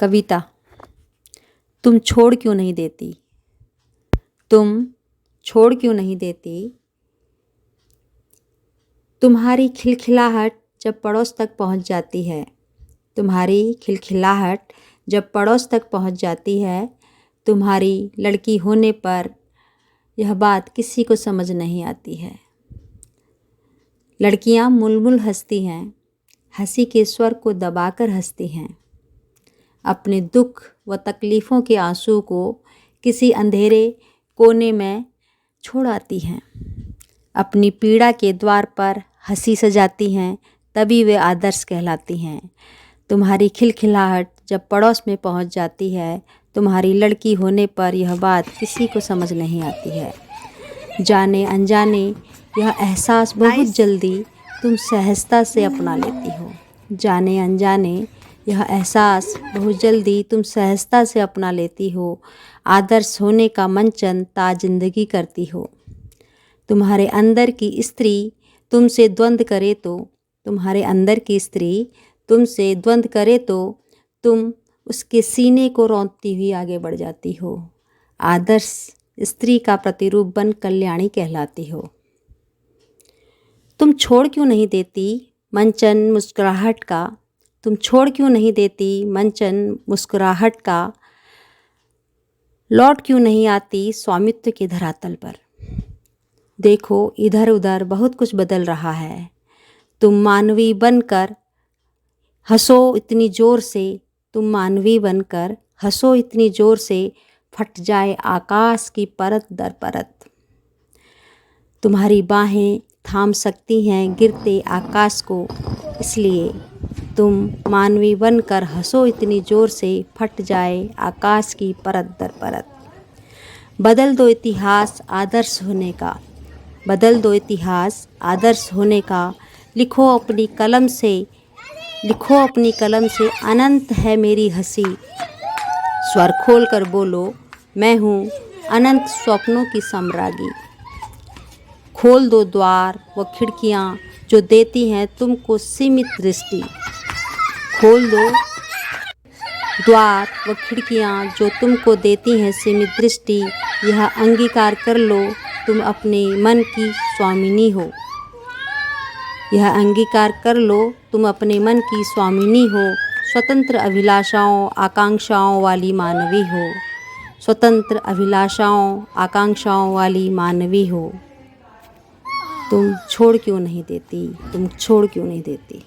कविता। तुम छोड़ क्यों नहीं देती, तुम छोड़ क्यों नहीं देती। तुम्हारी खिलखिलाहट जब पड़ोस तक पहुंच जाती है, तुम्हारी खिलखिलाहट जब पड़ोस तक पहुंच जाती है। तुम्हारी लड़की होने पर यह बात किसी को समझ नहीं आती है। लड़कियां मुलमुल हंसती हैं, हंसी के स्वर को दबाकर हंसती हैं। अपने दुख व तकलीफ़ों के आंसू को किसी अंधेरे कोने में छोड़ आती हैं। अपनी पीड़ा के द्वार पर हंसी सजाती हैं, तभी वे आदर्श कहलाती हैं। तुम्हारी खिलखिलाहट जब पड़ोस में पहुंच जाती है, तुम्हारी लड़की होने पर यह बात किसी को समझ नहीं आती है। जाने अनजाने यह एहसास बहुत जल्दी तुम सहजता से अपना लेती हो। जाने अनजाने यह एहसास बहुत जल्दी तुम सहजता से अपना लेती हो। आदर्श होने का मंचन ताजिंदगी करती हो। तुम्हारे अंदर की स्त्री तुमसे द्वंद्व करे तो, तुम्हारे अंदर की स्त्री तुमसे द्वंद्व करे तो तुम उसके सीने को रौंदती हुई आगे बढ़ जाती हो। आदर्श स्त्री का प्रतिरूप बन कल्याणी कहलाती हो। तुम छोड़ क्यों नहीं देती मंचन मुस्कुराहट का, तुम छोड़ क्यों नहीं देती मंचन मुस्कुराहट का। लौट क्यों नहीं आती स्वामित्व के धरातल पर। देखो इधर उधर बहुत कुछ बदल रहा है। तुम मानवी बनकर हंसो इतनी ज़ोर से, तुम मानवी बनकर हंसो इतनी ज़ोर से, फट जाए आकाश की परत दर परत। तुम्हारी बाहें थाम सकती हैं गिरते आकाश को, इसलिए तुम मानवी बनकर हंसो इतनी ज़ोर से, फट जाए आकाश की परत दर परत। बदल दो इतिहास आदर्श होने का, बदल दो इतिहास आदर्श होने का। लिखो अपनी कलम से, लिखो अपनी कलम से, अनंत है मेरी हंसी। स्वर खोल कर बोलो मैं हूँ अनंत स्वप्नों की सम्राज्ञी। खोल दो द्वार व खिड़कियाँ जो देती हैं तुमको सीमित दृष्टि। खोल दो द्वार व खिड़कियाँ जो तुमको देती हैं सीमित दृष्टि। यह अंगीकार कर लो तुम अपने मन की स्वामिनी हो। यह अंगीकार कर लो तुम अपने मन की स्वामिनी हो। स्वतंत्र अभिलाषाओं आकांक्षाओं वाली मानवी हो। स्वतंत्र अभिलाषाओं आकांक्षाओं वाली मानवी हो। तुम छोड़ क्यों नहीं देती, तुम छोड़ क्यों नहीं देती।